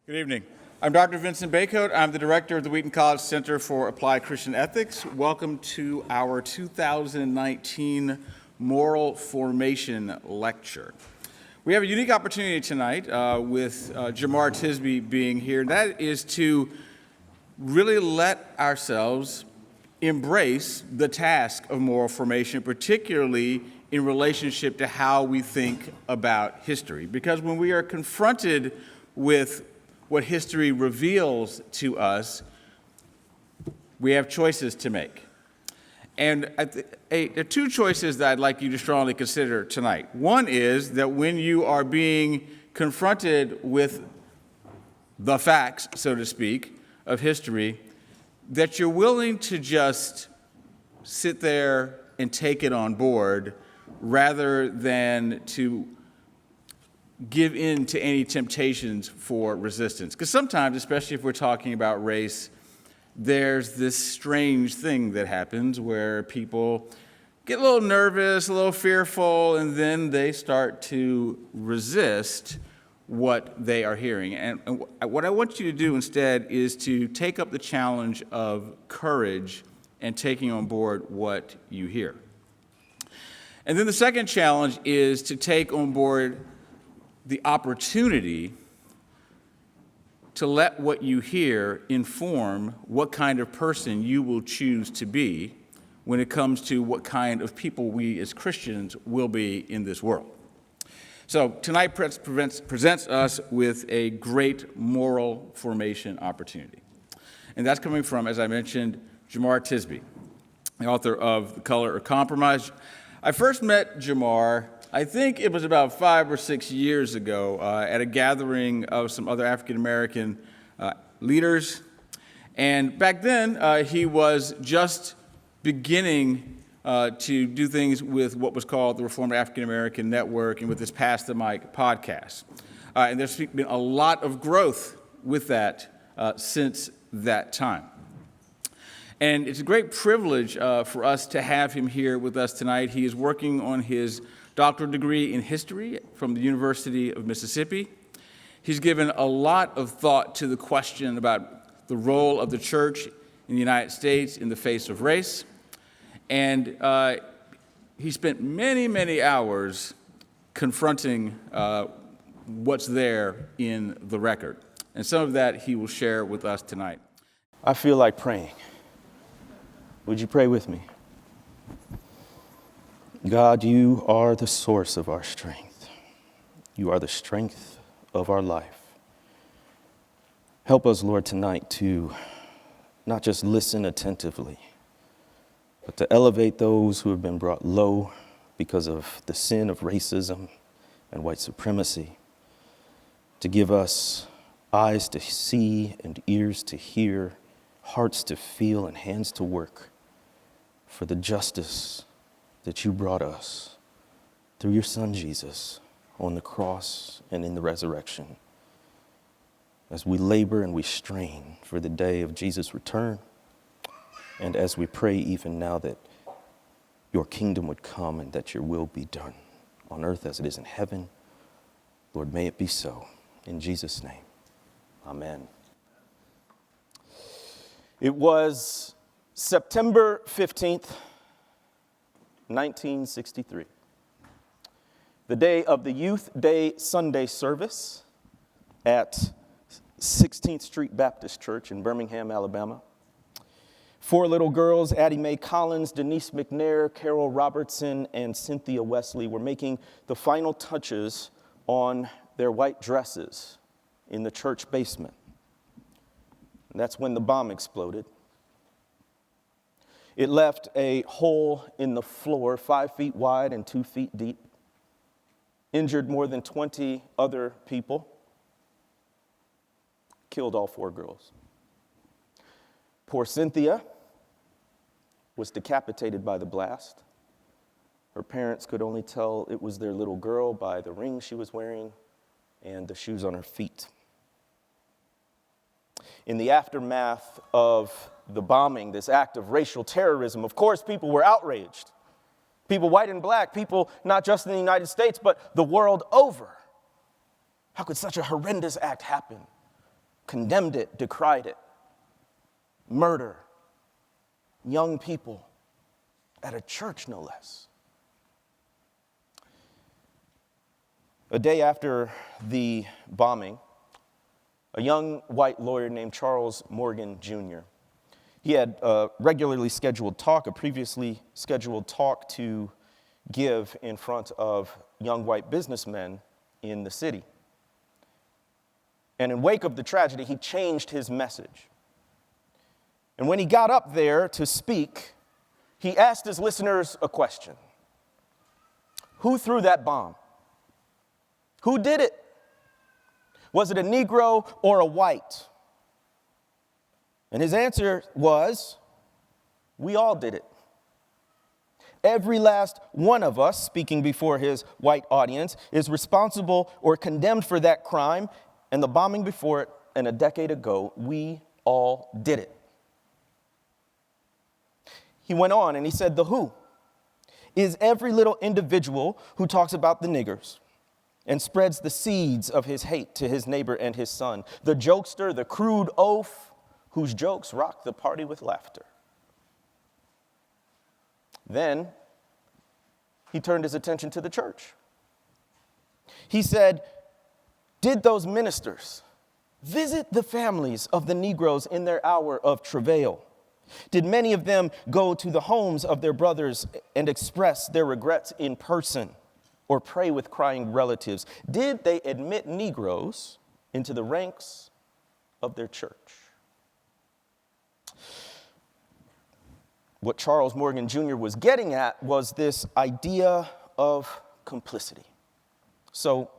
Good evening. I'm Dr. Vincent Baycoat. I'm the director of the Wheaton College Center for Applied Christian Ethics. Welcome to our 2019 Moral Formation Lecture. We have a unique opportunity tonight with Jemar Tisby being here. That is to really let ourselves embrace the task of moral formation, particularly in relationship to how we think about history. Because when we are confronted with what history reveals to us, we have choices to make. And there are two choices that I'd like you to strongly consider tonight. One is that when you are being confronted with the facts, so to speak, of history, that you're willing to just sit there and take it on board rather than to give in to any temptations for resistance. Because sometimes, especially if we're talking about race, there's this strange thing that happens where people get a little nervous, a little fearful, and then they start to resist what they are hearing. And what I want you to do instead is to take up the challenge of courage and taking on board what you hear. And then the second challenge is to take on board the opportunity to let what you hear inform what kind of person you will choose to be when it comes to what kind of people we as Christians will be in this world. So tonight presents us with a great moral formation opportunity. And that's coming from, as I mentioned, Jemar Tisby, the author of The Color of Compromise. I first met Jemar, I think it was about 5 or 6 years ago, at a gathering of some other African-American leaders. And back then, he was just beginning to do things with what was called the Reformed African-American Network and with his Pass the Mic podcast. And there's been a lot of growth with that since that time. And it's a great privilege for us to have him here with us tonight. He is working on his doctoral degree in history from the University of Mississippi. He's given a lot of thought to the question about the role of the church in the United States in the face of race. And he spent many, many hours confronting what's there in the record. And some of that he will share with us tonight. I feel like praying. Would you pray with me? God, you are the source of our strength. You are the strength of our life. Help us, Lord, tonight to not just listen attentively, but to elevate those who have been brought low because of the sin of racism and white supremacy, to give us eyes to see and ears to hear, hearts to feel and hands to work for the justice that you brought us through your Son, Jesus, on the cross and in the resurrection. As we labor and we strain for the day of Jesus' return, and as we pray even now that your kingdom would come and that your will be done on earth as it is in heaven, Lord, may it be so. In Jesus' name, amen. It was September 15th, 1963, the day of the Youth Day Sunday service at 16th Street Baptist Church in Birmingham, Alabama. 4 little girls, Addie Mae Collins, Denise McNair, Carol Robertson, and Cynthia Wesley, were making the final touches on their white dresses in the church basement. And that's when the bomb exploded. It left a hole in the floor 5 feet wide and 2 feet deep, injured more than 20 other people, killed all 4 girls. Poor Cynthia was decapitated by the blast. Her parents could only tell it was their little girl by the ring she was wearing and the shoes on her feet. In the aftermath of the bombing, this act of racial terrorism, of course, people were outraged. People white and black, people not just in the United States, but the world over. How could such a horrendous act happen? condemned it, decried it. Murder. Young people at a church, no less. A day after the bombing, a young white lawyer named Charles Morgan Jr., he had a regularly scheduled talk, a previously scheduled talk to give in front of young white businessmen in the city. And in wake of the tragedy, he changed his message. And when he got up there to speak, he asked his listeners a question. Who threw that bomb? Who did it? Was it a Negro or a white? And his answer was, we all did it. Every last one of us, speaking before his white audience, is responsible or condemned for that crime, and the bombing before it, and a decade ago, we all did it. He went on and he said, the who is every little individual who talks about the niggers and spreads the seeds of his hate to his neighbor and his son. The jokester, the crude oaf, whose jokes rock the party with laughter. Then he turned his attention to the church. He said, did those ministers visit the families of the Negroes in their hour of travail? Did many of them go to the homes of their brothers and express their regrets in person or pray with crying relatives? Did they admit Negroes into the ranks of their church? What Charles Morgan Jr. was getting at was this idea of complicity. So,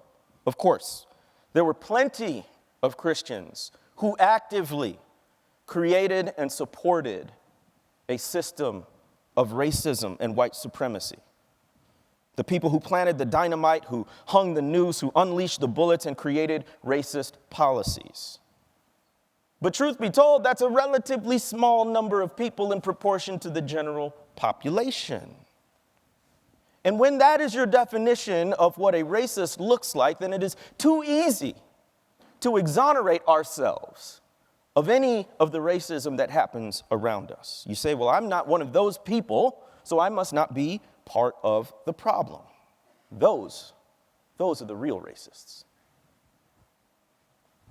of course, there were plenty of Christians who actively created and supported a system of racism and white supremacy. The people who planted the dynamite, who hung the noose, who unleashed the bullets and created racist policies. But truth be told, that's a relatively small number of people in proportion to the general population. And when that is your definition of what a racist looks like, then it is too easy to exonerate ourselves of any of the racism that happens around us. You say, well, I'm not one of those people, so I must not be part of the problem. Those are the real racists.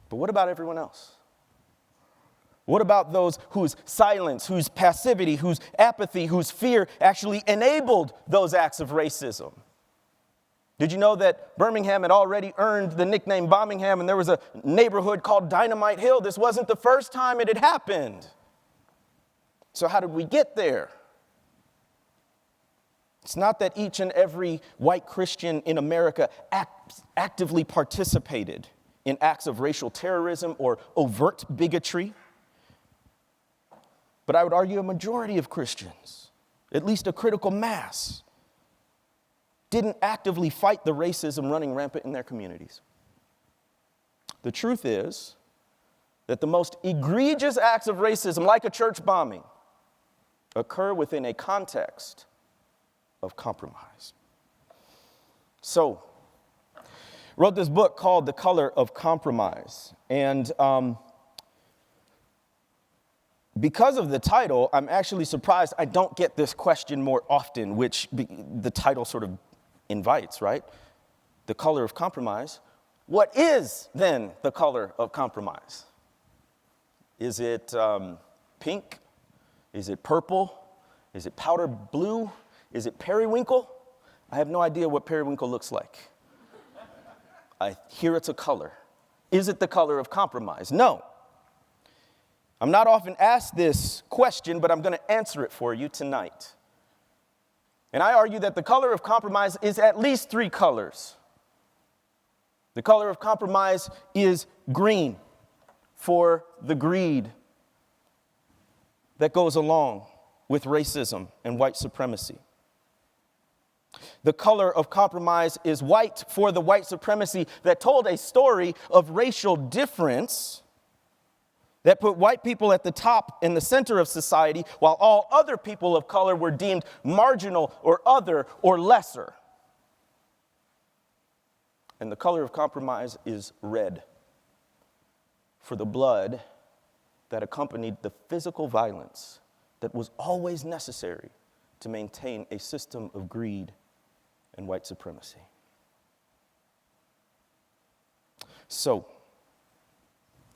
But what about everyone else? What about those whose silence, whose passivity, whose apathy, whose fear actually enabled those acts of racism? Did you know that Birmingham had already earned the nickname Bombingham, and there was a neighborhood called Dynamite Hill? This wasn't the first time it had happened. So how did we get there? It's not that each and every white Christian in America actively participated in acts of racial terrorism or overt bigotry. But I would argue a majority of Christians, at least a critical mass, didn't actively fight the racism running rampant in their communities. The truth is that the most egregious acts of racism, like a church bombing, occur within a context of compromise. So, wrote this book called The Color of Compromise. And because of the title, I'm actually surprised I don't get this question more often, which the title sort of invites, right? The color of compromise. What is then the color of compromise? Is it pink? Is it purple? Is it powder blue? Is it periwinkle? I have no idea what periwinkle looks like. I hear it's a color. Is it the color of compromise? No. I'm not often asked this question, but I'm going to answer it for you tonight. And I argue that the color of compromise is at least three colors. The color of compromise is green for the greed that goes along with racism and white supremacy. The color of compromise is white for the white supremacy that told a story of racial difference that put white people at the top in the center of society while all other people of color were deemed marginal or other or lesser. And the color of compromise is red for the blood that accompanied the physical violence that was always necessary to maintain a system of greed and white supremacy. So,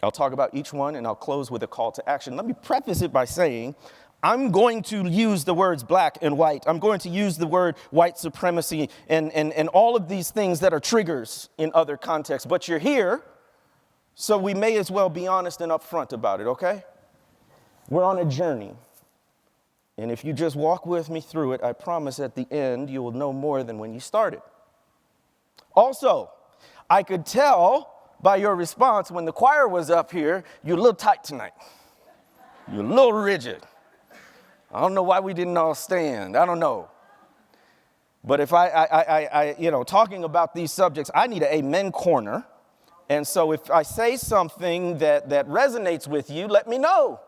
I'll talk about each one and I'll close with a call to action. Let me preface it by saying, I'm going to use the words black and white. I'm going to use the word white supremacy and all of these things that are triggers in other contexts. But you're here, so we may as well be honest and upfront about it, okay? We're on a journey. And if you just walk with me through it, I promise at the end you will know more than when you started. Also, I could tell by your response when the choir was up here, you're a little tight tonight. You're a little rigid. I don't know why we didn't all stand. I don't know. But if talking about these subjects, I need an amen corner. And so if I say something that resonates with you, let me know.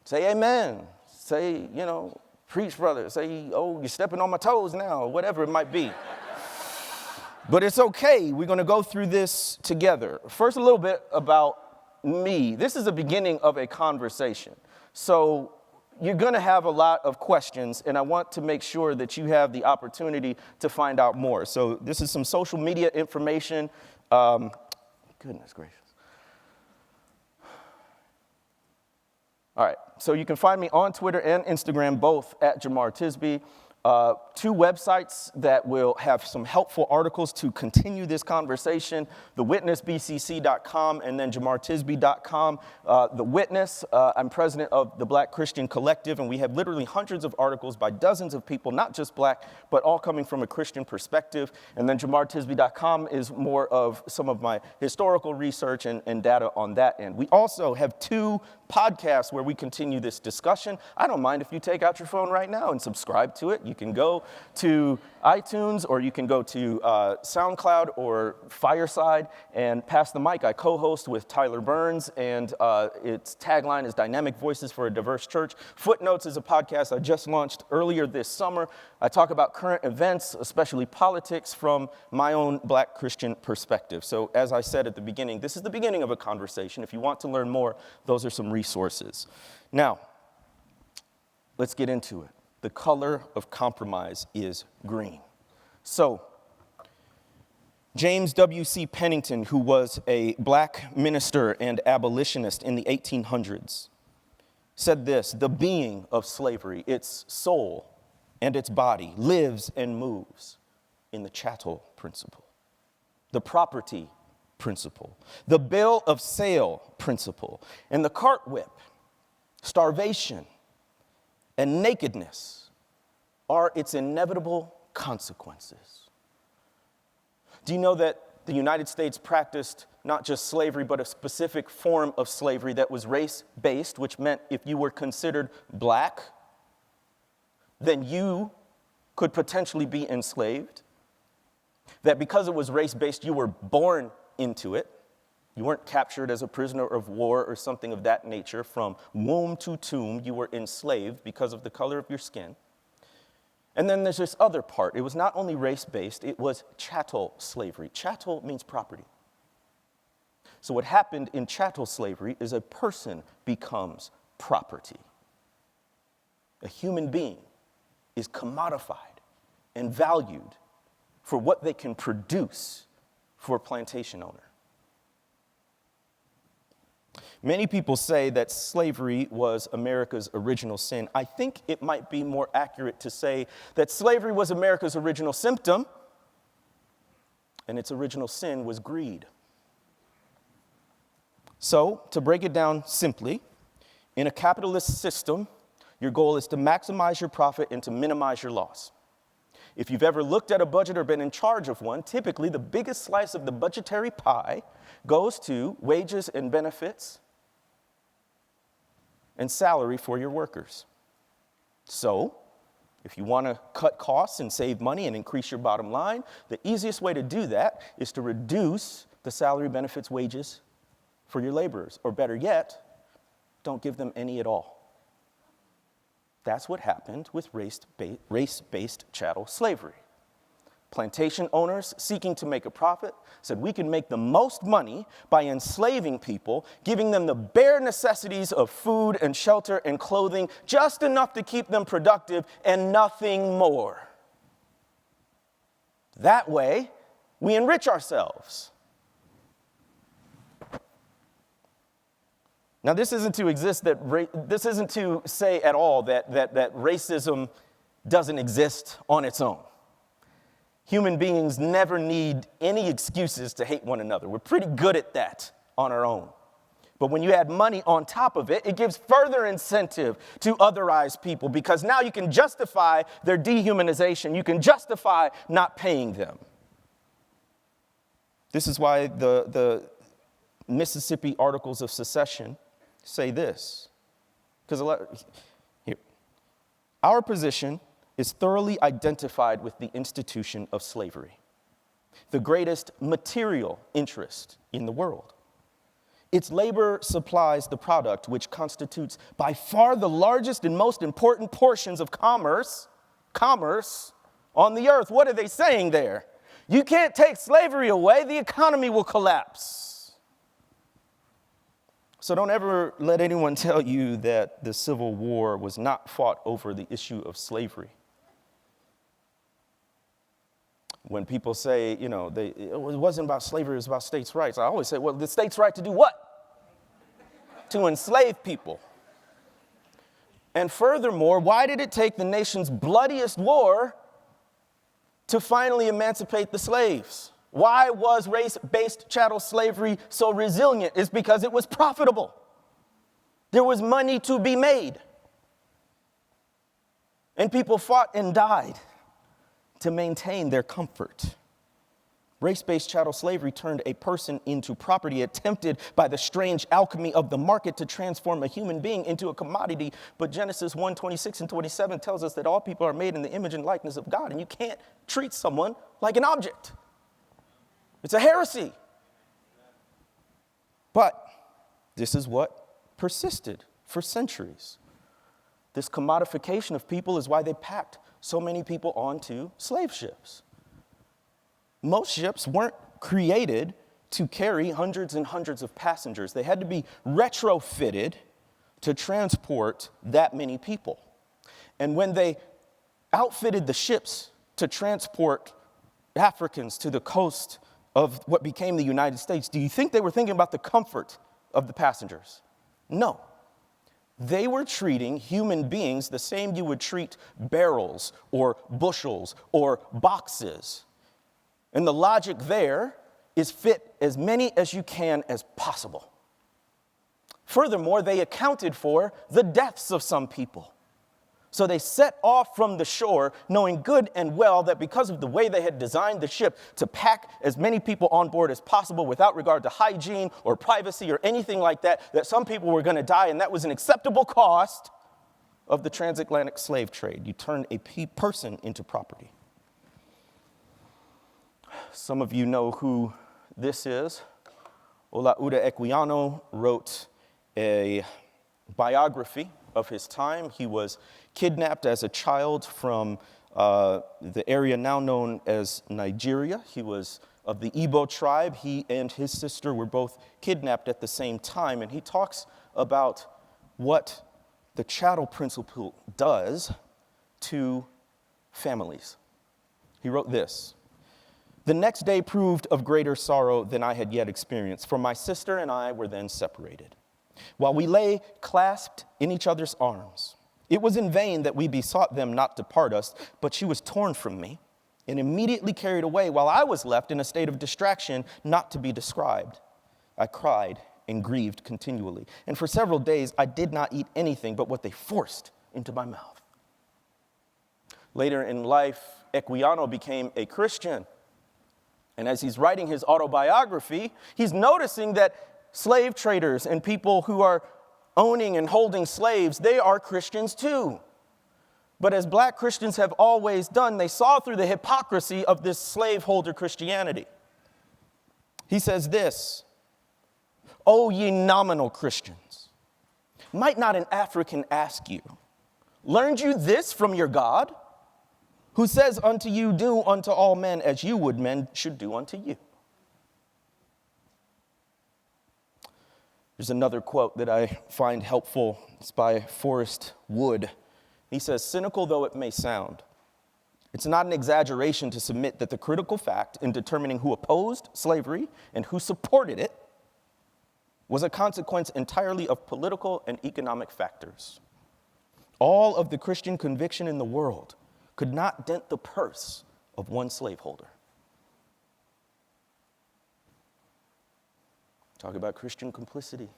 Say amen. Say, preach, brother. Say, oh, you're stepping on my toes now, whatever it might be. But it's okay. We're going to go through this together. First, a little bit about me. This is the beginning of a conversation. So you're going to have a lot of questions, and I want to make sure that you have the opportunity to find out more. So this is some social media information. Goodness gracious. All right, so you can find me on Twitter and Instagram, both at Jemar Tisby. Two websites that will have some helpful articles to continue this conversation, thewitnessbcc.com and then jemartisby.com. The Witness, I'm president of the Black Christian Collective, and we have literally hundreds of articles by dozens of people, not just black, but all coming from a Christian perspective. And then jemartisby.com is more of some of my historical research and data on that end. We also have two podcasts where we continue this discussion. I don't mind if you take out your phone right now and subscribe to it. You can go to iTunes or you can go to SoundCloud or Fireside and Pass the Mic. I co-host with Tyler Burns, and its tagline is Dynamic Voices for a Diverse Church. Footnotes is a podcast I just launched earlier this summer. I talk about current events, especially politics, from my own black Christian perspective. So as I said at the beginning, this is the beginning of a conversation. If you want to learn more, those are some resources. Now, let's get into it. The color of compromise is green. So, James W.C. Pennington, who was a black minister and abolitionist in the 1800s, said this: the being of slavery, its soul and its body, lives and moves in the chattel principle, the property principle, the bill of sale principle, and the cart whip, starvation, and nakedness are its inevitable consequences. Do you know that the United States practiced not just slavery, but a specific form of slavery that was race-based, which meant if you were considered black, then you could potentially be enslaved? That because it was race-based, you were born into it. You weren't captured as a prisoner of war or something of that nature. From womb to tomb, you were enslaved because of the color of your skin. And then there's this other part. It was not only race-based, it was chattel slavery. Chattel means property. So what happened in chattel slavery is a person becomes property. A human being is commodified and valued for what they can produce for a plantation owner. Many people say that slavery was America's original sin. I think it might be more accurate to say that slavery was America's original symptom, and its original sin was greed. So, to break it down simply, in a capitalist system, your goal is to maximize your profit and to minimize your loss. If you've ever looked at a budget or been in charge of one, typically the biggest slice of the budgetary pie goes to wages and benefits and salary for your workers. So, if you want to cut costs and save money and increase your bottom line, the easiest way to do that is to reduce the salary, benefits, wages for your laborers. Or better yet, don't give them any at all. That's what happened with race-based chattel slavery. Plantation owners seeking to make a profit said we can make the most money by enslaving people, giving them the bare necessities of food and shelter and clothing, just enough to keep them productive and nothing more. That way, we enrich ourselves. Now, this isn't to say at all that racism doesn't exist on its own. Human beings never need any excuses to hate one another. We're pretty good at that on our own. But when you add money on top of it, it gives further incentive to otherize people because now you can justify their dehumanization. You can justify not paying them. This is why the Mississippi Articles of Secession say this. Our position is thoroughly identified with the institution of slavery, the greatest material interest in the world. Its labor supplies the product which constitutes by far the largest and most important portions of commerce on the earth. What are they saying there? You can't take slavery away, the economy will collapse. So don't ever let anyone tell you that the Civil War was not fought over the issue of slavery. When people say, it wasn't about slavery, it was about states' rights. I always say, well, the states' right to do what? To enslave people. And furthermore, why did it take the nation's bloodiest war to finally emancipate the slaves? Why was race-based chattel slavery so resilient? It's because it was profitable. There was money to be made. And people fought and died to maintain their comfort. Race-based chattel slavery turned a person into property, attempted by the strange alchemy of the market to transform a human being into a commodity. But Genesis 1:26 and 27 tells us that all people are made in the image and likeness of God, and you can't treat someone like an object. It's a heresy. But this is what persisted for centuries. This commodification of people is why they packed so many people onto slave ships. Most ships weren't created to carry hundreds and hundreds of passengers. They had to be retrofitted to transport that many people. And when they outfitted the ships to transport Africans to the coast of what became the United States, do you think they were thinking about the comfort of the passengers? No. They were treating human beings the same you would treat barrels or bushels or boxes. And the logic there is fit as many as you can as possible. Furthermore, they accounted for the deaths of some people. So they set off from the shore knowing good and well that because of the way they had designed the ship to pack as many people on board as possible without regard to hygiene or privacy or anything like that, that some people were going to die, and that was an acceptable cost of the transatlantic slave trade. You turned a person into property. Some of you know who this is. Olaudah Equiano wrote a biography of his time. He was kidnapped as a child from the area now known as Nigeria. He was of the Igbo tribe. He and his sister were both kidnapped at the same time. And he talks about what the chattel principle does to families. He wrote this: "The next day proved of greater sorrow than I had yet experienced, for my sister and I were then separated. While we lay clasped in each other's arms, it was in vain that we besought them not to part us, but she was torn from me and immediately carried away, while I was left in a state of distraction not to be described. I cried and grieved continually, and for several days I did not eat anything but what they forced into my mouth." Later in life, Equiano became a Christian. And as he's writing his autobiography, he's noticing that slave traders and people who are owning and holding slaves, they are Christians too. But as black Christians have always done, they saw through the hypocrisy of this slaveholder Christianity. He says this: "O ye nominal Christians, might not an African ask you, learned you this from your God? who says unto you, do unto all men as you would men should do unto you. There's another quote that I find helpful. It's by Forrest Wood. He says, cynical though it may sound, it's not an exaggeration to submit that the critical fact in determining who opposed slavery and who supported it was a consequence entirely of political and economic factors. All of the Christian conviction in the world could not dent the purse of one slaveholder. Talk about Christian complicity.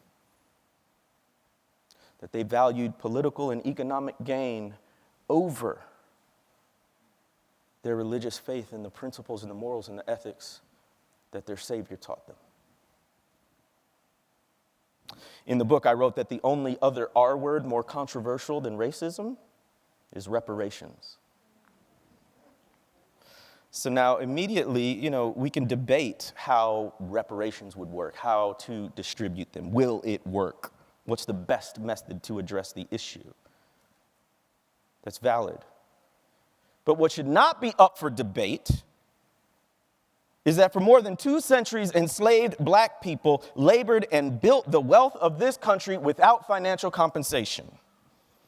That they valued political and economic gain over their religious faith and the principles and the morals and the ethics that their Savior taught them. In the book, I wrote that the only other R word more controversial than racism is reparations. So now immediately, we can debate how reparations would work, how to distribute them. Will it work? What's the best method to address the issue? That's valid. But what should not be up for debate is that for more than 2 centuries, enslaved black people labored and built the wealth of this country without financial compensation.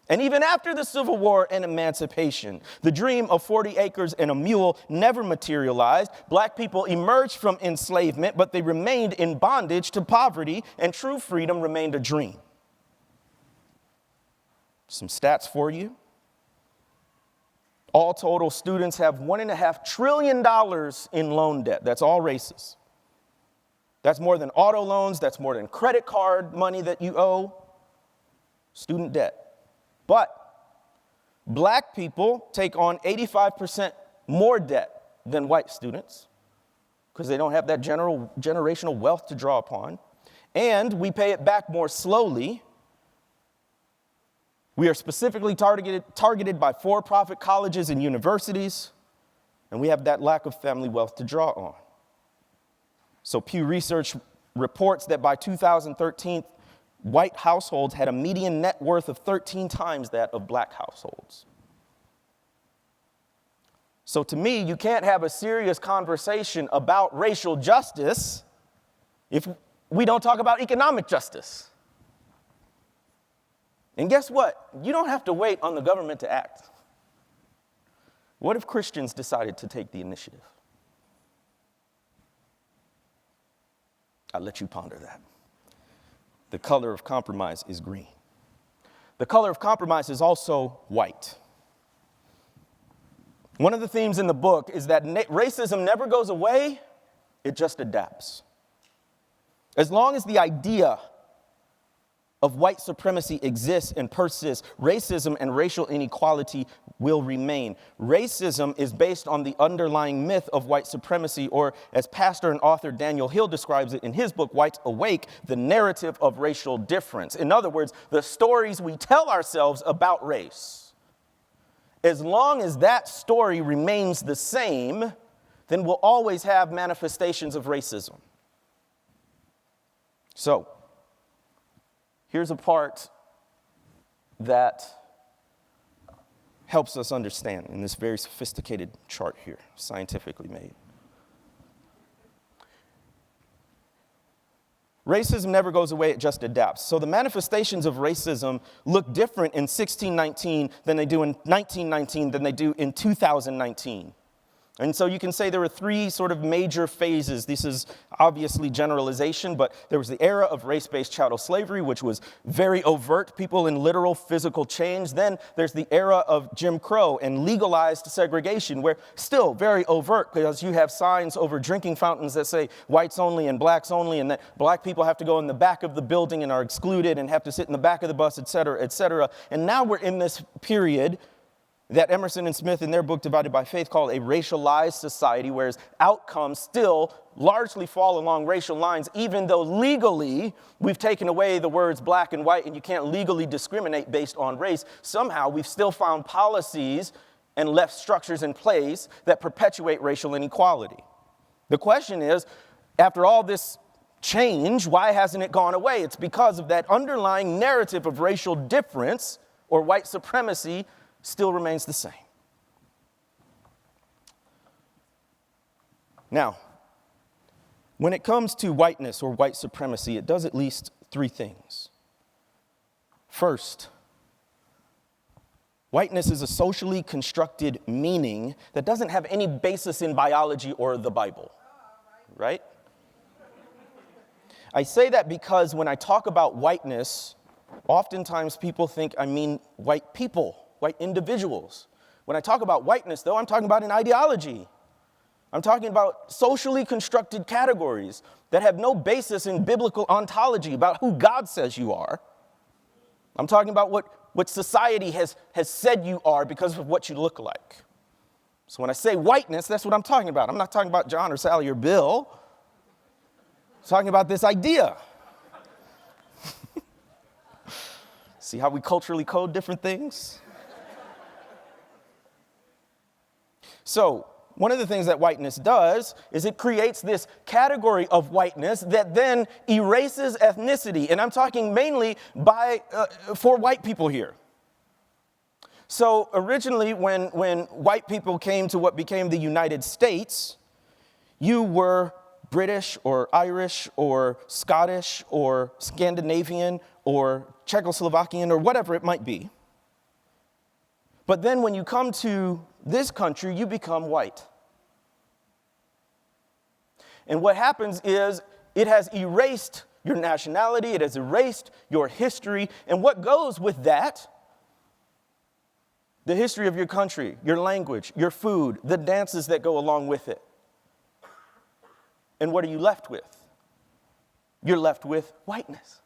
And even after the Civil War and emancipation, the dream of 40 acres and a mule never materialized. Black people emerged from enslavement, but they remained in bondage to poverty, and true freedom remained a dream. Some stats for you. All total, students have $1.5 trillion in loan debt. That's all races. That's more than auto loans. That's more than credit card money that you owe. Student debt. But black people take on 85% more debt than white students because they don't have that generational wealth to draw upon. And we pay it back more slowly. We are specifically targeted by for-profit colleges and universities, and we have that lack of family wealth to draw on. So Pew Research reports that by 2013, white households had a median net worth of 13 times that of black households. So to me, you can't have a serious conversation about racial justice if we don't talk about economic justice. And guess what? You don't have to wait on the government to act. What if Christians decided to take the initiative? I'll let you ponder that. The color of compromise is green. The color of compromise is also white. One of the themes in the book is that racism never goes away, it just adapts. As long as the idea of white supremacy exists and persists, racism and racial inequality will remain. Racism is based on the underlying myth of white supremacy, or as pastor and author Daniel Hill describes it in his book, Whites Awake, the narrative of racial difference. In other words, the stories we tell ourselves about race. As long as that story remains the same, then we'll always have manifestations of racism. So, here's a part that helps us understand in this very sophisticated chart here, scientifically made. Racism never goes away, it just adapts. So the manifestations of racism look different in 1619 than they do in 1919 than they do in 2019. And so you can say there were 3 sort of major phases. This is obviously generalization, but there was the era of race-based chattel slavery, which was very overt, people in literal physical change. Then there's the era of Jim Crow and legalized segregation, where still very overt, because you have signs over drinking fountains that say whites only and blacks only, and that black people have to go in the back of the building and are excluded and have to sit in the back of the bus, et cetera, et cetera. And now we're in this period that Emerson and Smith in their book Divided by Faith called a racialized society, whereas outcomes still largely fall along racial lines, even though legally we've taken away the words black and white and you can't legally discriminate based on race. Somehow we've still found policies and left structures in place that perpetuate racial inequality. The question is, after all this change, why hasn't it gone away? It's because of that underlying narrative of racial difference or white supremacy still remains the same. Now, when it comes to whiteness or white supremacy, it does at least three things. First, whiteness is a socially constructed meaning that doesn't have any basis in biology or the Bible, right? I say that because when I talk about whiteness, oftentimes people think I mean white people, white individuals. When I talk about whiteness, though, I'm talking about an ideology. I'm talking about socially constructed categories that have no basis in biblical ontology about who God says you are. I'm talking about what society has said you are because of what you look like. So when I say whiteness, that's what I'm talking about. I'm not talking about John or Sally or Bill. I'm talking about this idea. See how we culturally code different things? So, one of the things that whiteness does is it creates this category of whiteness that then erases ethnicity. And I'm talking mainly for white people here. So originally when white people came to what became the United States, you were British or Irish or Scottish or Scandinavian or Czechoslovakian or whatever it might be. But then when you come to this country, you become white. And what happens is it has erased your nationality, it has erased your history, and what goes with that? The history of your country, your language, your food, the dances that go along with it. And what are you left with? You're left with whiteness.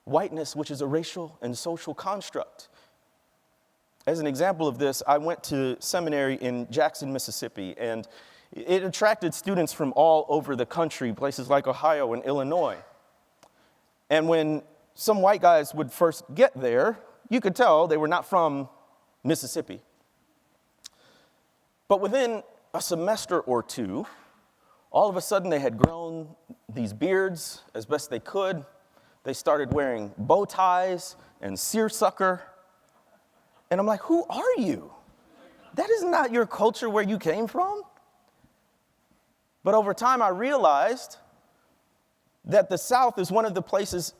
Whiteness, which is a racial and social construct. As an example of this, I went to seminary in Jackson, Mississippi, and it attracted students from all over the country, places like Ohio and Illinois. And when some white guys would first get there, you could tell they were not from Mississippi. But within a semester or two, all of a sudden they had grown these beards as best they could. They started wearing bow ties and seersucker. And I'm like, who are you? That is not your culture where you came from. But over time, I realized that the South is one of the places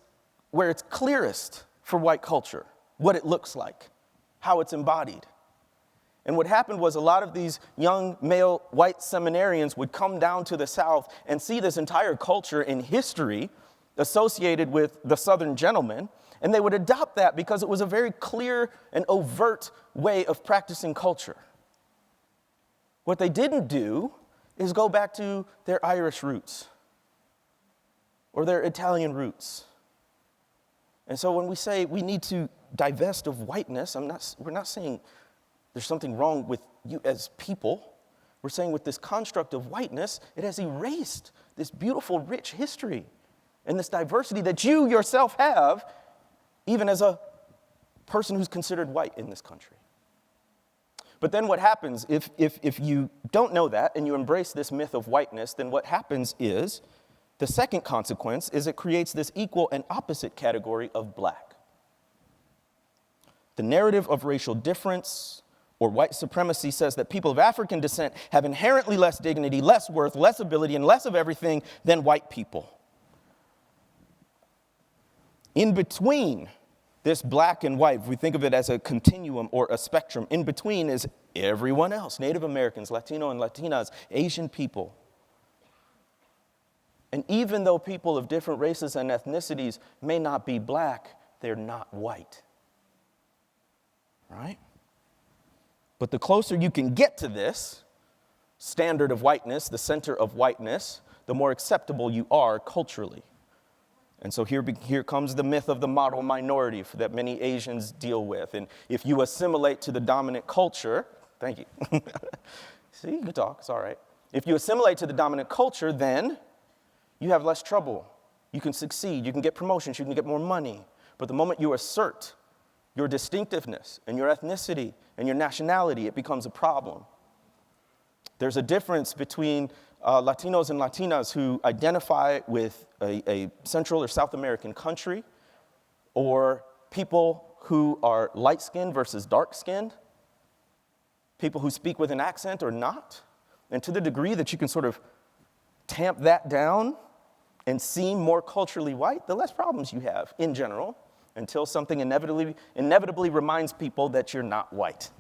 where it's clearest for white culture, what it looks like, how it's embodied. And what happened was a lot of these young male white seminarians would come down to the South and see this entire culture and history associated with the Southern gentleman, and they would adopt that because it was a very clear and overt way of practicing culture. What they didn't do is go back to their Irish roots or their Italian roots. And so when we say we need to divest of whiteness, we're not saying there's something wrong with you as people. We're saying with this construct of whiteness, it has erased this beautiful, rich history and this diversity that you yourself have, even as a person who's considered white in this country. But then what happens, if you don't know that and you embrace this myth of whiteness, then what happens is, the second consequence is it creates this equal and opposite category of black. The narrative of racial difference or white supremacy says that people of African descent have inherently less dignity, less worth, less ability, and less of everything than white people. In between this black and white, if we think of it as a continuum or a spectrum, in between is everyone else, Native Americans, Latino and Latinas, Asian people. And even though people of different races and ethnicities may not be black, they're not white. Right? But the closer you can get to this standard of whiteness, the center of whiteness, the more acceptable you are culturally. And so here comes the myth of the model minority that many Asians deal with. And if you assimilate to the dominant culture, thank you. See, you can talk, it's all right. If you assimilate to the dominant culture, then you have less trouble. You can succeed, you can get promotions, you can get more money. But the moment you assert your distinctiveness and your ethnicity and your nationality, it becomes a problem. There's a difference between Latinos and Latinas who identify with a Central or South American country, or people who are light-skinned versus dark-skinned, people who speak with an accent or not. And to the degree that you can sort of tamp that down and seem more culturally white, the less problems you have in general, until something inevitably reminds people that you're not white.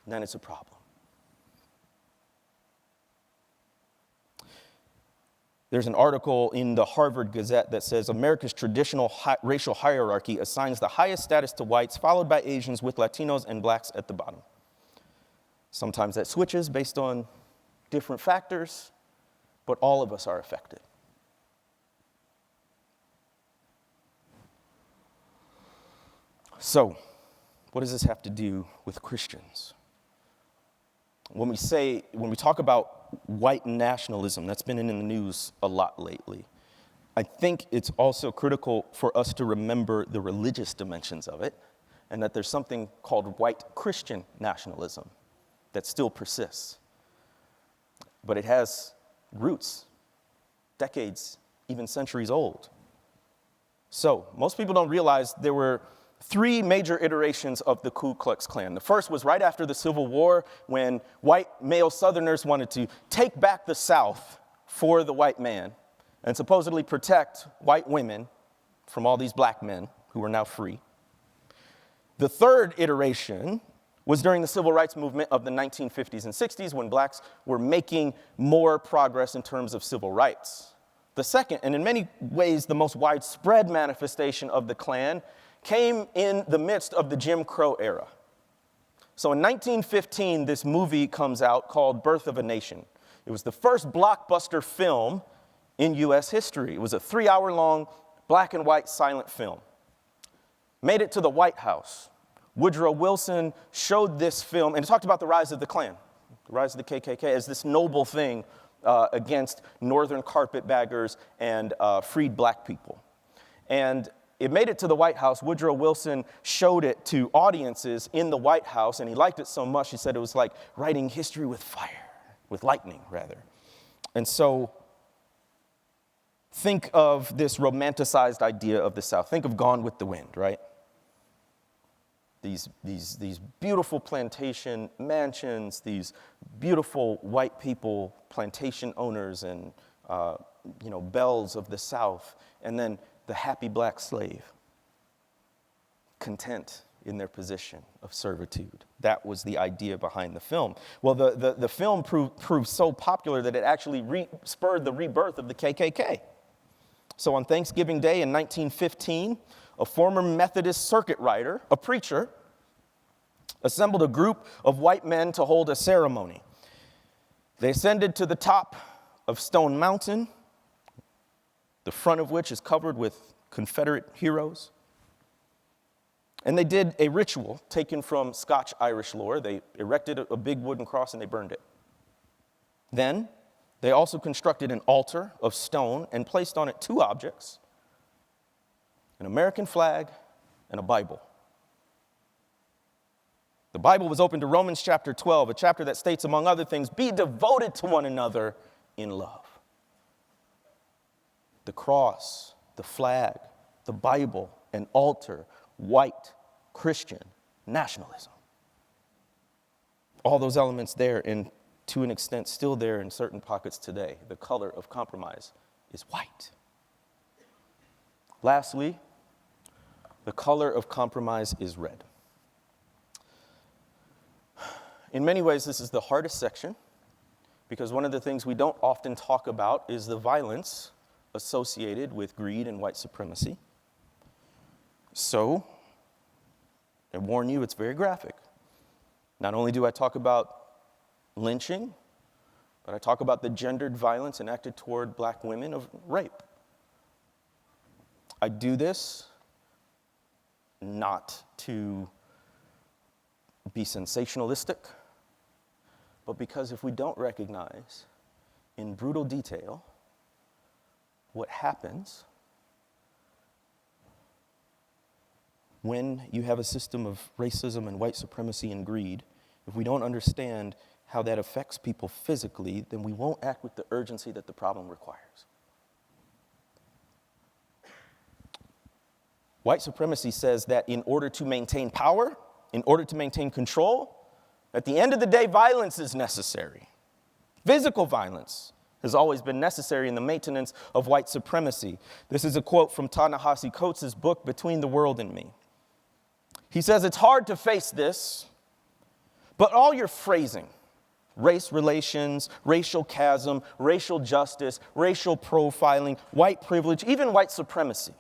Then it's a problem. There's an article in the Harvard Gazette that says America's traditional racial hierarchy assigns the highest status to whites, followed by Asians, with Latinos and blacks at the bottom. Sometimes that switches based on different factors, but all of us are affected. So, what does this have to do with Christians? When we talk about white nationalism, that's been in the news a lot lately, I think it's also critical for us to remember the religious dimensions of it, and that there's something called white Christian nationalism that still persists. But it has roots, decades, even centuries old. So, most people don't realize there were 3 major iterations of the Ku Klux Klan. The first was right after the Civil War, when white male Southerners wanted to take back the South for the white man and supposedly protect white women from all these black men who were now free. The third iteration was during the civil rights movement of the 1950s and 60s, when blacks were making more progress in terms of civil rights. The second, and in many ways the most widespread manifestation of the Klan, came in the midst of the Jim Crow era. So in 1915, this movie comes out called Birth of a Nation. It was the first blockbuster film in U.S. history. It was a 3-hour-long black and white silent film. Made it to the White House. Woodrow Wilson showed this film, and it talked about the rise of the Klan, the rise of the KKK, as this noble thing against northern carpetbaggers and freed black people. And it made it to the White House. Woodrow Wilson showed it to audiences in the White House, and he liked it so much, he said it was like writing history with fire, with lightning, rather. And so, think of this romanticized idea of the South. Think of Gone with the Wind, right? These beautiful plantation mansions, these beautiful white people, plantation owners, and belles of the South, and then the happy black slave, content in their position of servitude. That was the idea behind the film. Well, the film proved so popular that it actually spurred the rebirth of the KKK. So on Thanksgiving Day in 1915, a former Methodist circuit rider, a preacher, assembled a group of white men to hold a ceremony. They ascended to the top of Stone Mountain, the front of which is covered with Confederate heroes. And they did a ritual taken from Scotch-Irish lore. They erected a big wooden cross and they burned it. Then, they also constructed an altar of stone and placed on it 2 objects, an American flag and a Bible. The Bible was opened to Romans chapter 12, a chapter that states, among other things, be devoted to one another in love. The cross, the flag, the Bible, an altar, white Christian nationalism. All those elements there, and to an extent still there in certain pockets today. The color of compromise is white. Lastly, the color of compromise is red. In many ways, this is the hardest section, because one of the things we don't often talk about is the violence associated with greed and white supremacy. So, I warn you, it's very graphic. Not only do I talk about lynching, but I talk about the gendered violence enacted toward black women of rape. I do this not to be sensationalistic, but because if we don't recognize in brutal detail what happens when you have a system of racism and white supremacy and greed, if we don't understand how that affects people physically, then we won't act with the urgency that the problem requires. White supremacy says that in order to maintain power, in order to maintain control, At the end of the day, violence is necessary. Physical violence has always been necessary in the maintenance of white supremacy. This is a quote from Ta-Nehisi Coates' book, Between the World and Me. He says, it's hard to face this, but all your phrasing, race relations, racial chasm, racial justice, racial profiling, white privilege, even white supremacy,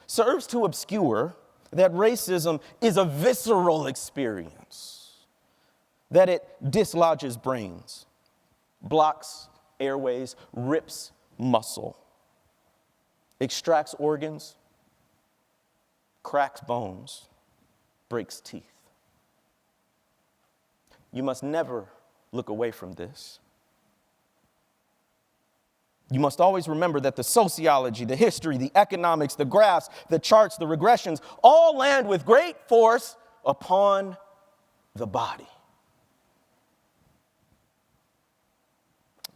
serves to obscure that racism is a visceral experience, that it dislodges brains, blocks airways, rips muscle, extracts organs, cracks bones, breaks teeth. You must never look away from this. You must always remember that the sociology, the history, the economics, the graphs, the charts, the regressions, all land with great force upon the body.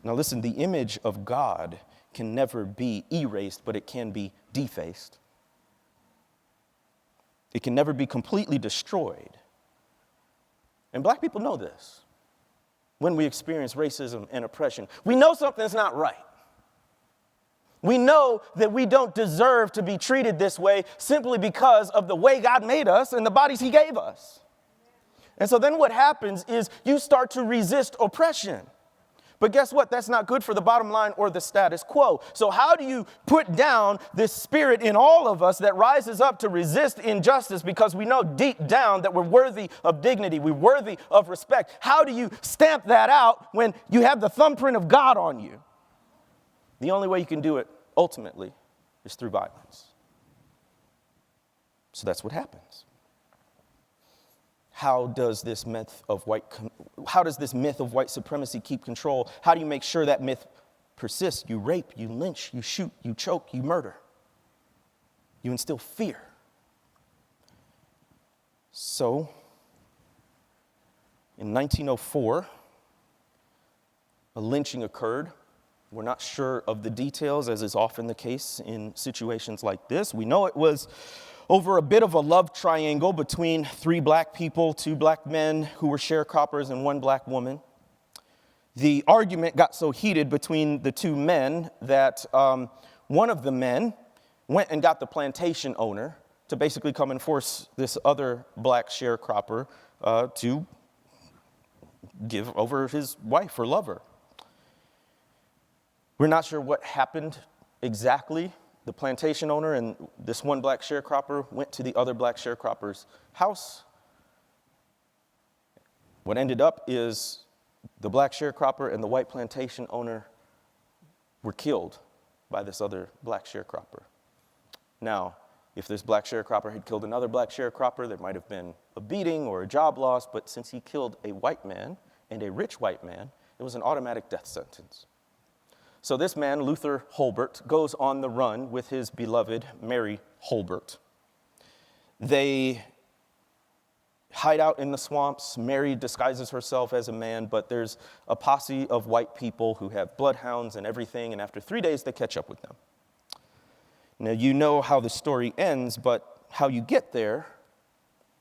Now listen, the image of God can never be erased, but it can be defaced. It can never be completely destroyed. And black people know this. When we experience racism and oppression, we know something's not right. We know that we don't deserve to be treated this way simply because of the way God made us and the bodies he gave us. And so then what happens is you start to resist oppression. But guess what? That's not good for the bottom line or the status quo. So how do you put down this spirit in all of us that rises up to resist injustice because we know deep down that we're worthy of dignity, we're worthy of respect? How do you stamp that out when you have the thumbprint of God on you? The only way you can do it, ultimately, is through violence. So that's what happens. How does this myth of white supremacy keep control? How do you make sure that myth persists? You rape, you lynch, you shoot, you choke, you murder. You instill fear. So, in 1904, a lynching occurred. We're not sure of the details, as is often the case in situations like this. We know it was over a bit of a love triangle between 3 black people, 2 black men who were sharecroppers, and 1 black woman. The argument got so heated between the 2 men that one of the men went and got the plantation owner to basically come and force this other black sharecropper to give over his wife or lover. We're not sure what happened exactly. The plantation owner and this one black sharecropper went to the other black sharecropper's house. What ended up is the black sharecropper and the white plantation owner were killed by this other black sharecropper. Now, if this black sharecropper had killed another black sharecropper, there might have been a beating or a job loss, but since he killed a white man and a rich white man, it was an automatic death sentence. So this man, Luther Holbert, goes on the run with his beloved Mary Holbert. They hide out in the swamps. Mary disguises herself as a man, but there's a posse of white people who have bloodhounds and everything, and after 3 days, they catch up with them. Now, you know how the story ends, but how you get there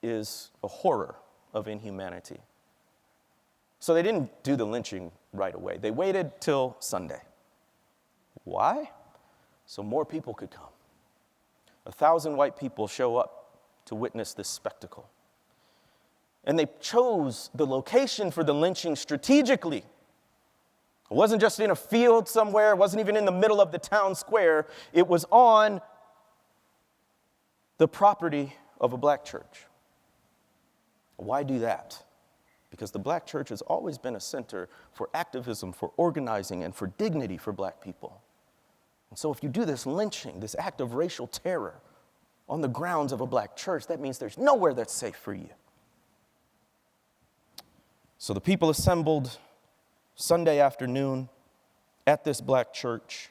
is a horror of inhumanity. So they didn't do the lynching right away. They waited till Sunday. Why? So more people could come. 1,000 white people show up to witness this spectacle. And they chose the location for the lynching strategically. It wasn't just in a field somewhere. It wasn't even in the middle of the town square. It was on the property of a black church. Why do that? Because the black church has always been a center for activism, for organizing, and for dignity for black people. And so if you do this lynching, this act of racial terror on the grounds of a black church, that means there's nowhere that's safe for you. So the people assembled Sunday afternoon at this black church.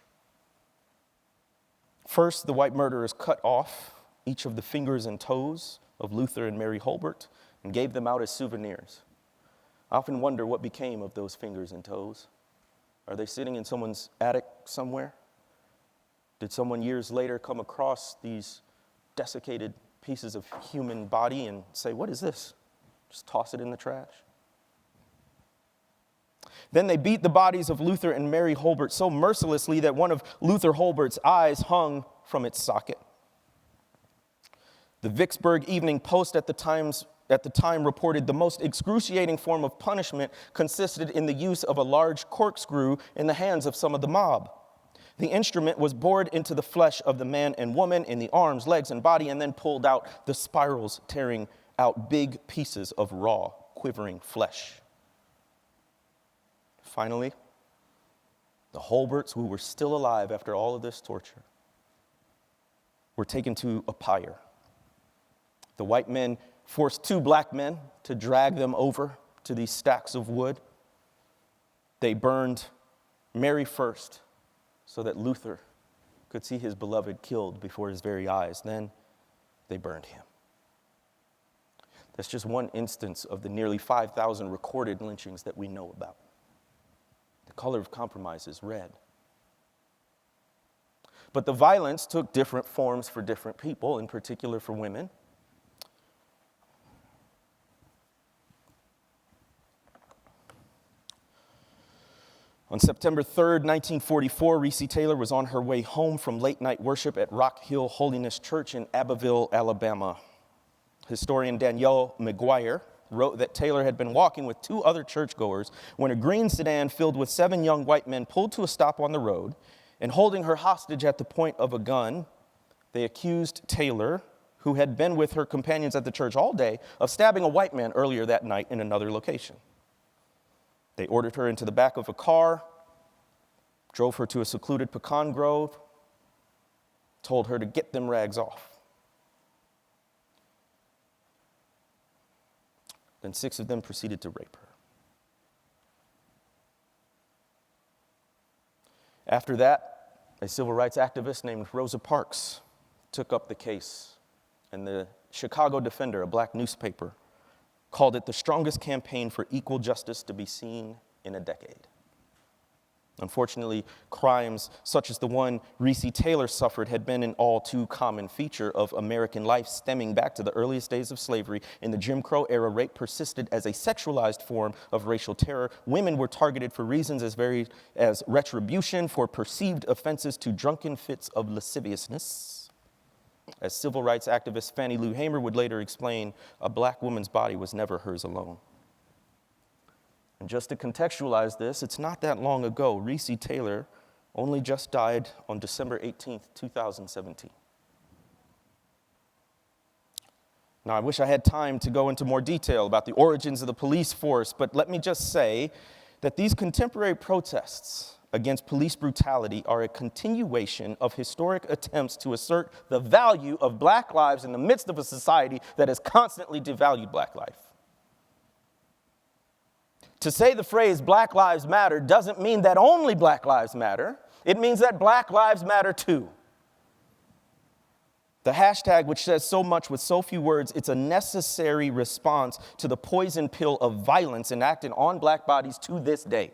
First, the white murderers cut off each of the fingers and toes of Luther and Mary Holbert and gave them out as souvenirs. I often wonder what became of those fingers and toes. Are they sitting in someone's attic somewhere? Did someone years later come across these desiccated pieces of human body and say, what is this? Just toss it in the trash. Then they beat the bodies of Luther and Mary Holbert so mercilessly that one of Luther Holbert's eyes hung from its socket. The Vicksburg Evening Post at the time reported the most excruciating form of punishment consisted in the use of a large corkscrew in the hands of some of the mob. The instrument was bored into the flesh of the man and woman in the arms, legs, and body, and then pulled out, the spirals tearing out big pieces of raw, quivering flesh. Finally, the Holberts, who were still alive after all of this torture, were taken to a pyre. The white men forced two black men to drag them over to these stacks of wood. They burned Mary first so that Luther could see his beloved killed before his very eyes. Then they burned him. That's just one instance of the nearly 5,000 recorded lynchings that we know about. The color of compromise is red. But the violence took different forms for different people, in particular for women. On September 3rd, 1944, Reese Taylor was on her way home from late-night worship at Rock Hill Holiness Church in Abbeville, Alabama. Historian Danielle McGuire wrote that Taylor had been walking with two other churchgoers when a green sedan filled with 7 young white men pulled to a stop on the road, and holding her hostage at the point of a gun, they accused Taylor, who had been with her companions at the church all day, of stabbing a white man earlier that night in another location. They ordered her into the back of a car, drove her to a secluded pecan grove, told her to get them rags off. Then 6 of them proceeded to rape her. After that, a civil rights activist named Rosa Parks took up the case, and the Chicago Defender, a black newspaper, called it the strongest campaign for equal justice to be seen in a decade. Unfortunately, crimes such as the one Reese Taylor suffered had been an all too common feature of American life stemming back to the earliest days of slavery. In the Jim Crow era, rape persisted as a sexualized form of racial terror. Women were targeted for reasons as varied as retribution for perceived offenses to drunken fits of lasciviousness. As civil rights activist Fannie Lou Hamer would later explain, a black woman's body was never hers alone. And just to contextualize this, it's not that long ago. Reese Taylor only just died on December 18th, 2017. Now, I wish I had time to go into more detail about the origins of the police force, but let me just say that these contemporary protests against police brutality are a continuation of historic attempts to assert the value of black lives in the midst of a society that has constantly devalued black life. To say the phrase Black Lives Matter doesn't mean that only Black Lives Matter. It means that Black Lives Matter too. The hashtag, which says so much with so few words, it's a necessary response to the poison pill of violence enacted on black bodies to this day.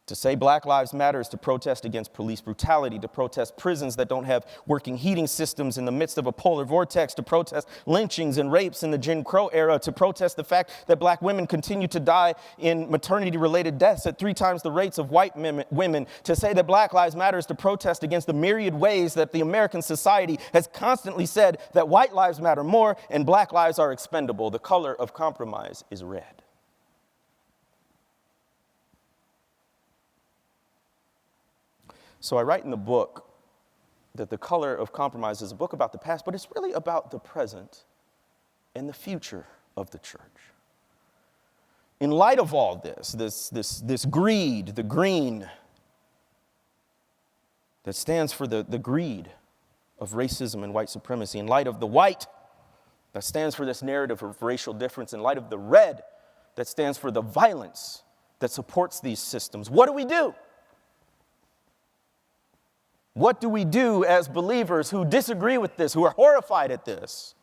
To say Black Lives Matter is to protest against police brutality, to protest prisons that don't have working heating systems in the midst of a polar vortex, to protest lynchings and rapes in the Jim Crow era, to protest the fact that black women continue to die in maternity-related deaths at 3 times the rates of white women. To say that Black Lives Matter is to protest against the myriad ways that the American society has constantly said that white lives matter more and black lives are expendable. The color of compromise is red. So I write in the book that The Color of Compromise is a book about the past, but it's really about the present and the future of the church. In light of all this greed, the green, that stands for the greed of racism and white supremacy, in light of the white, that stands for this narrative of racial difference, in light of the red, that stands for the violence that supports these systems, what do we do? What do we do as believers who disagree with this, who are horrified at this?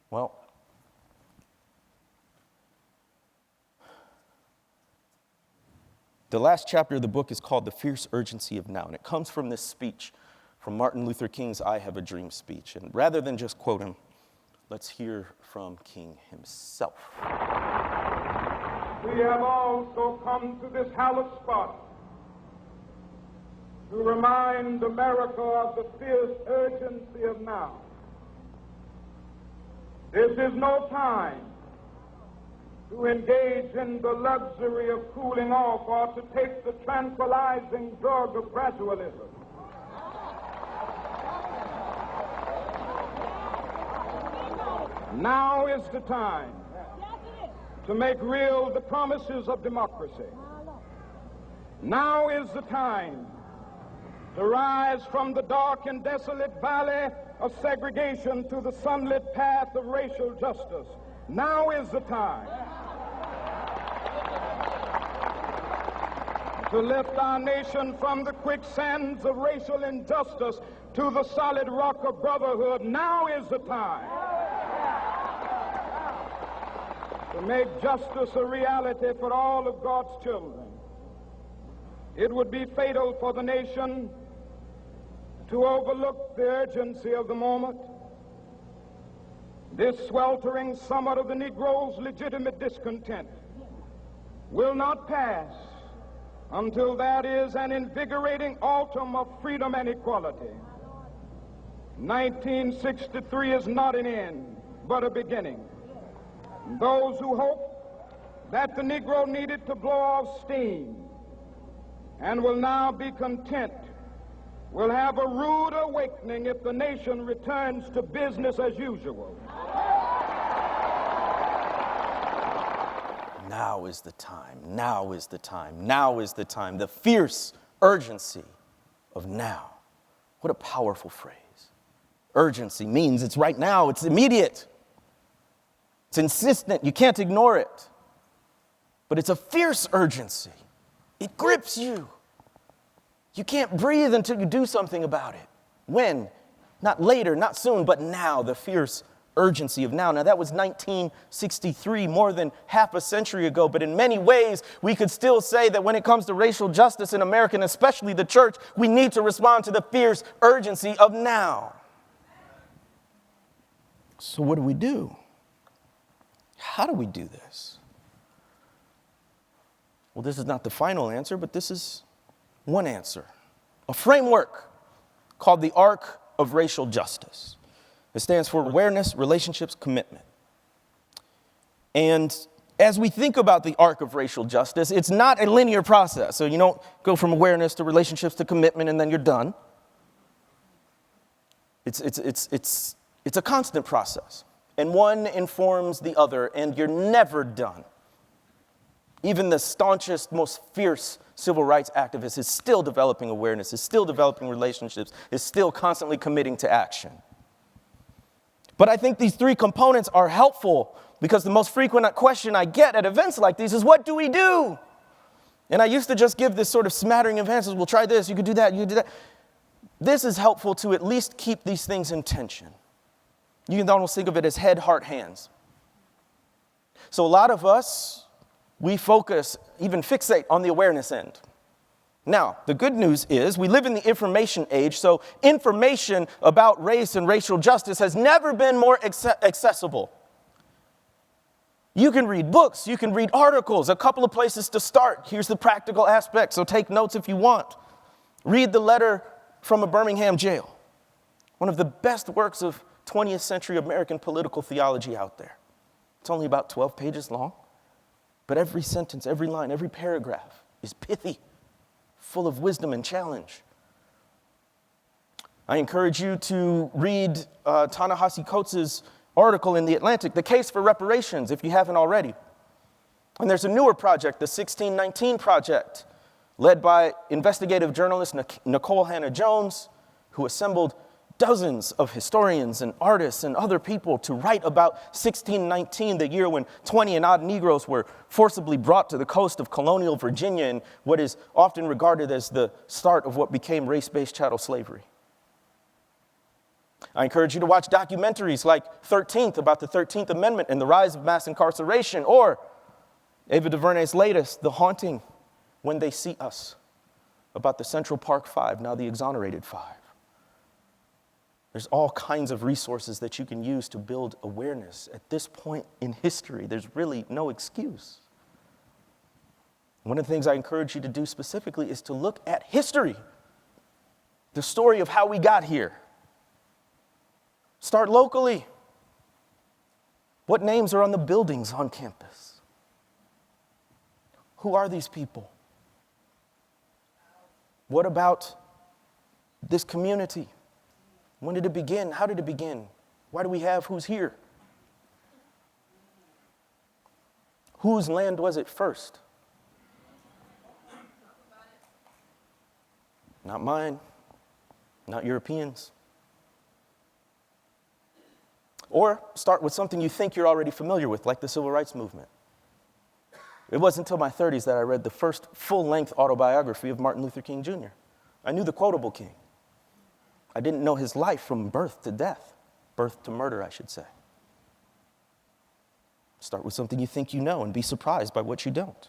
Well, the last chapter of the book is called The Fierce Urgency of Now, and it comes from this speech from Martin Luther King's I Have a Dream speech. And rather than just quote him, let's hear from King himself. We have also come to this hallowed spot to remind America of the fierce urgency of now. This is no time to engage in the luxury of cooling off or to take the tranquilizing drug of gradualism. Now is the time to make real the promises of democracy. Now is the time to rise from the dark and desolate valley of segregation to the sunlit path of racial justice. Now is the time to lift our nation from the quicksands of racial injustice to the solid rock of brotherhood. Now is the time to make justice a reality for all of God's children. It would be fatal for the nation to overlook the urgency of the moment. This sweltering summit of the Negro's legitimate discontent will not pass until that is an invigorating autumn of freedom and equality. 1963 is not an end, but a beginning. Those who hope that the Negro needed to blow off steam and will now be content will have a rude awakening if the nation returns to business as usual. Now is the time, now is the time, now is the time. The fierce urgency of now. What a powerful phrase. Urgency means it's right now, it's immediate. It's insistent, you can't ignore it. But it's a fierce urgency. It grips you. You can't breathe until you do something about it. When? Not later, not soon, but now, the fierce urgency of now. Now, that was 1963, more than half a century ago, but in many ways, we could still say that when it comes to racial justice in America, and especially the church, we need to respond to the fierce urgency of now. So what do we do? How do we do this? Well, this is not the final answer, but this is one answer. A framework called the Arc of Racial Justice. It stands for awareness, relationships, commitment. And as we think about the arc of racial justice, it's not a linear process. So you don't go from awareness to relationships to commitment and then you're done. It's a constant process. And one informs the other, and you're never done. Even the staunchest, most fierce civil rights activist is still developing awareness, is still developing relationships, is still constantly committing to action. But I think these three components are helpful because the most frequent question I get at events like these is, what do we do? And I used to just give this sort of smattering of answers. Well, try this, you could do that, you could do that. This is helpful to at least keep these things in tension. You can almost think of it as head, heart, hands. So a lot of us, we focus, even fixate on the awareness end. Now, the good news is we live in the information age, so information about race and racial justice has never been more accessible. You can read books, you can read articles, a couple of places to start. Here's the practical aspect, so take notes if you want. Read the letter from a Birmingham jail, one of the best works of 20th century American political theology out there. It's only about 12 pages long, but every sentence, every line, every paragraph is pithy, full of wisdom and challenge. I encourage you to read Ta-Nehisi Coates' article in The Atlantic, The Case for Reparations, if you haven't already. And there's a newer project, the 1619 Project, led by investigative journalist Nicole Hannah-Jones, who assembled dozens of historians and artists and other people to write about 1619, the year when 20 and odd Negroes were forcibly brought to the coast of colonial Virginia in what is often regarded as the start of what became race-based chattel slavery. I encourage you to watch documentaries like 13th about the 13th Amendment and the rise of mass incarceration, or Ava DuVernay's latest, The Haunting, When They See Us, about the Central Park Five, now the Exonerated Five. There's all kinds of resources that you can use to build awareness. At this point in history, there's really no excuse. One of the things I encourage you to do specifically is to look at history, the story of how we got here. Start locally. What names are on the buildings on campus? Who are these people? What about this community? When did it begin? How did it begin? Why do we have who's here? Whose land was it first? Not mine, not Europeans. Or start with something you think you're already familiar with, like the Civil Rights Movement. It wasn't until my 30s that I read the first full-length autobiography of Martin Luther King Jr. I knew the quotable king. I didn't know his life from birth to death, birth to murder, I should say. Start with something you think you know and be surprised by what you don't.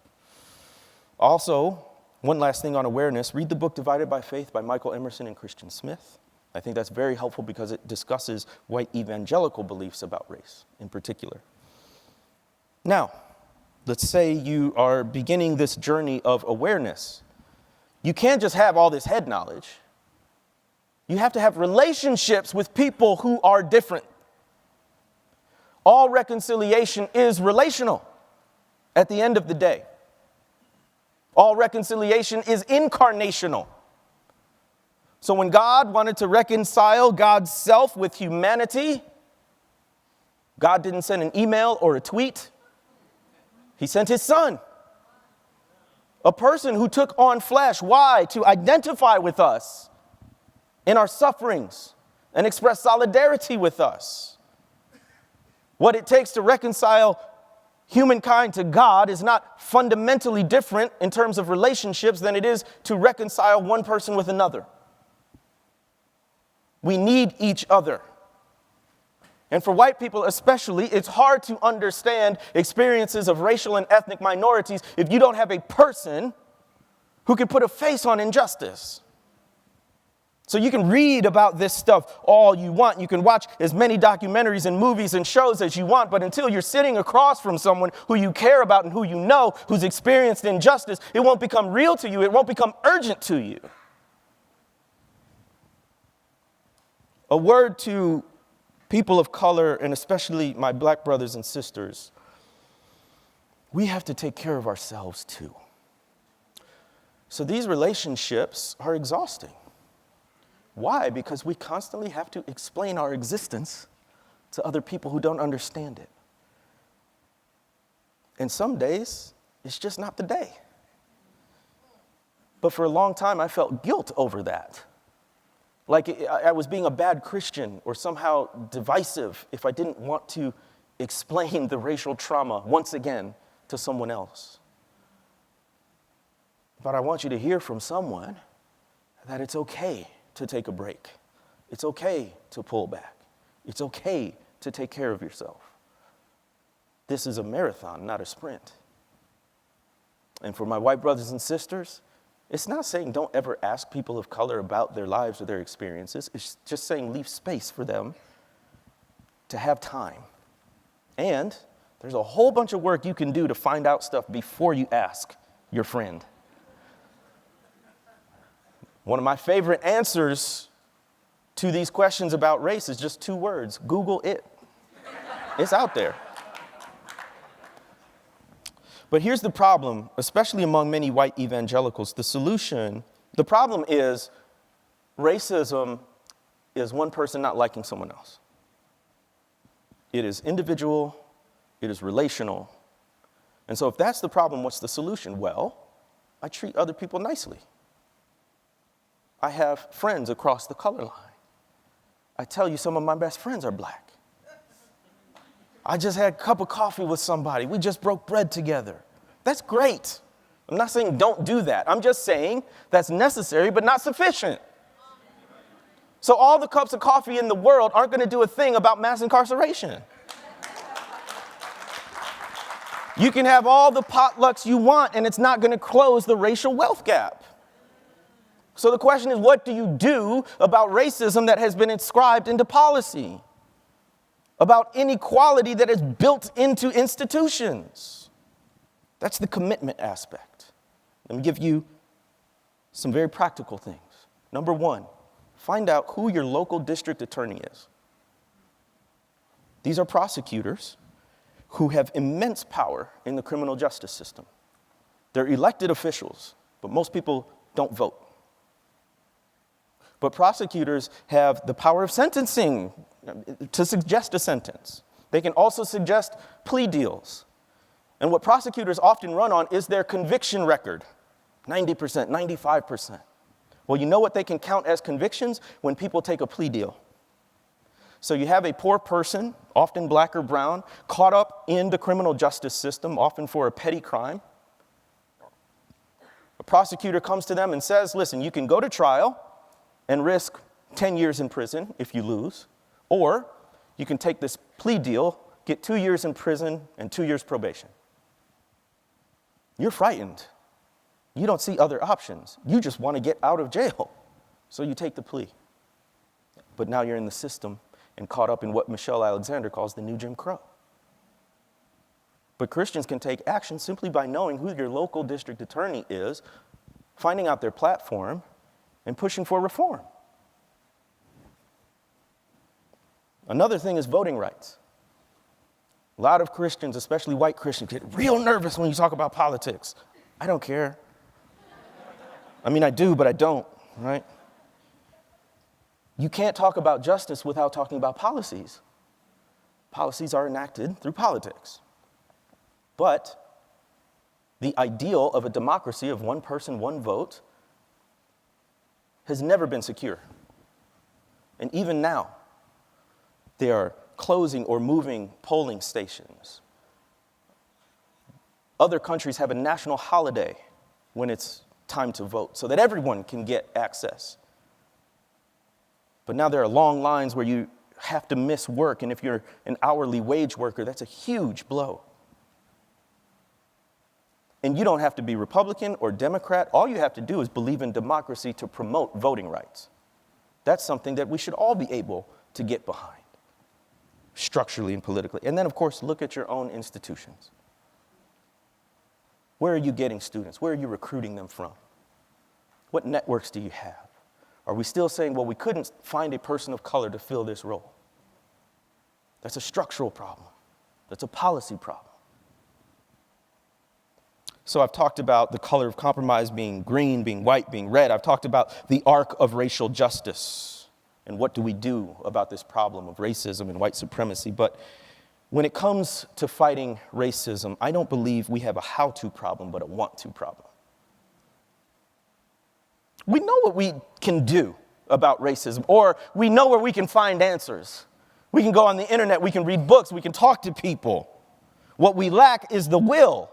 Also, one last thing on awareness, read the book Divided by Faith by Michael Emerson and Christian Smith. I think that's very helpful because it discusses white evangelical beliefs about race in particular. Now, let's say you are beginning this journey of awareness. You can't just have all this head knowledge. You have to have relationships with people who are different. All reconciliation is relational at the end of the day. All reconciliation is incarnational. So when God wanted to reconcile God's self with humanity, God didn't send an email or a tweet. He sent his son. A person who took on flesh. Why? To identify with us in our sufferings and express solidarity with us. What it takes to reconcile humankind to God is not fundamentally different in terms of relationships than it is to reconcile one person with another. We need each other. And for white people especially, it's hard to understand experiences of racial and ethnic minorities if you don't have a person who can put a face on injustice. So you can read about this stuff all you want. You can watch as many documentaries and movies and shows as you want, but until you're sitting across from someone who you care about and who you know, who's experienced injustice, it won't become real to you. It won't become urgent to you. A word to people of color, and especially my black brothers and sisters, we have to take care of ourselves too. So these relationships are exhausting. Why? Because we constantly have to explain our existence to other people who don't understand it. And some days, it's just not the day. But for a long time, I felt guilt over that. Like I was being a bad Christian or somehow divisive if I didn't want to explain the racial trauma once again to someone else. But I want you to hear from someone that it's okay to take a break. It's okay to pull back. It's okay to take care of yourself. This is a marathon, not a sprint. And for my white brothers and sisters, it's not saying don't ever ask people of color about their lives or their experiences. It's just saying leave space for them to have time. And there's a whole bunch of work you can do to find out stuff before you ask your friend. One of my favorite answers to these questions about race is just 2 words: Google it. It's out there. But here's the problem, especially among many white evangelicals. The problem is racism is one person not liking someone else. It is individual, it is relational. And so if that's the problem, what's the solution? Well, I treat other people nicely. I have friends across the color line. I tell you, some of my best friends are black. I just had a cup of coffee with somebody. We just broke bread together. That's great. I'm not saying don't do that. I'm just saying that's necessary but not sufficient. So all the cups of coffee in the world aren't going to do a thing about mass incarceration. You can have all the potlucks you want, and it's not going to close the racial wealth gap. So the question is, what do you do about racism that has been inscribed into policy? About inequality that is built into institutions? That's the commitment aspect. Let me give you some very practical things. Number one, find out who your local district attorney is. These are prosecutors who have immense power in the criminal justice system. They're elected officials, but most people don't vote. But prosecutors have the power of sentencing to suggest a sentence. They can also suggest plea deals. And what prosecutors often run on is their conviction record, 90%, 95%. Well, you know what they can count as convictions? When people take a plea deal. So you have a poor person, often black or brown, caught up in the criminal justice system, often for a petty crime. A prosecutor comes to them and says, listen, you can go to trial and risk 10 years in prison if you lose, or you can take this plea deal, get 2 years in prison and 2 years probation. You're frightened. You don't see other options. You just want to get out of jail. So you take the plea. But now you're in the system and caught up in what Michelle Alexander calls the new Jim Crow. But Christians can take action simply by knowing who your local district attorney is, finding out their platform, and pushing for reform. Another thing is voting rights. A lot of Christians, especially white Christians, get real nervous when you talk about politics. I don't care. I mean, I do, but I don't, right? You can't talk about justice without talking about policies. Policies are enacted through politics. But the ideal of a democracy of one person, one vote has never been secure. And even now, they are closing or moving polling stations. Other countries have a national holiday when it's time to vote so that everyone can get access. But now there are long lines where you have to miss work, and if you're an hourly wage worker, that's a huge blow. And you don't have to be Republican or Democrat. All you have to do is believe in democracy to promote voting rights. That's something that we should all be able to get behind, structurally and politically. And then, of course, look at your own institutions. Where are you getting students? Where are you recruiting them from? What networks do you have? Are we still saying, well, we couldn't find a person of color to fill this role? That's a structural problem. That's a policy problem. So I've talked about the color of compromise being green, being white, being red. I've talked about the arc of racial justice and what do we do about this problem of racism and white supremacy. But when it comes to fighting racism, I don't believe we have a how-to problem, but a want-to problem. We know what we can do about racism, or we know where we can find answers. We can go on the internet, we can read books, we can talk to people. What we lack is the will.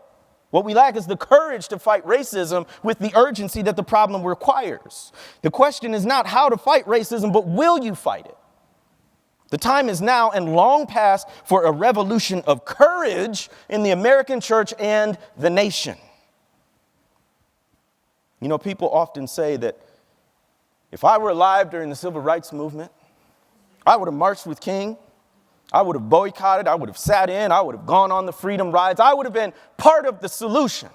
What we lack is the courage to fight racism with the urgency that the problem requires. The question is not how to fight racism, but will you fight it? The time is now and long past for a revolution of courage in the American church and the nation. You know, people often say that if I were alive during the civil rights movement, I would have marched with King. I would have boycotted, I would have sat in, I would have gone on the freedom rides, I would have been part of the solution.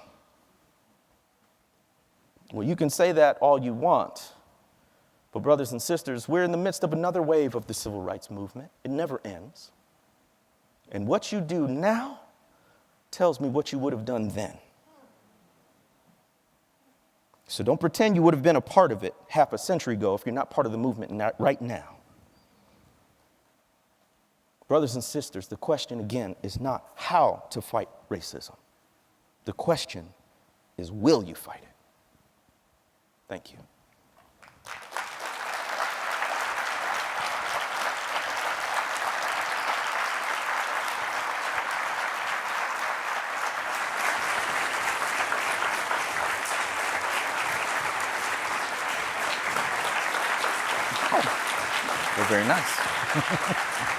Well, you can say that all you want, but brothers and sisters, we're in the midst of another wave of the civil rights movement. It never ends. And what you do now tells me what you would have done then. So don't pretend you would have been a part of it half a century ago if you're not part of the movement right now. Brothers and sisters, the question again is not how to fight racism. The question is, will you fight it? Thank you. Oh, they're very nice.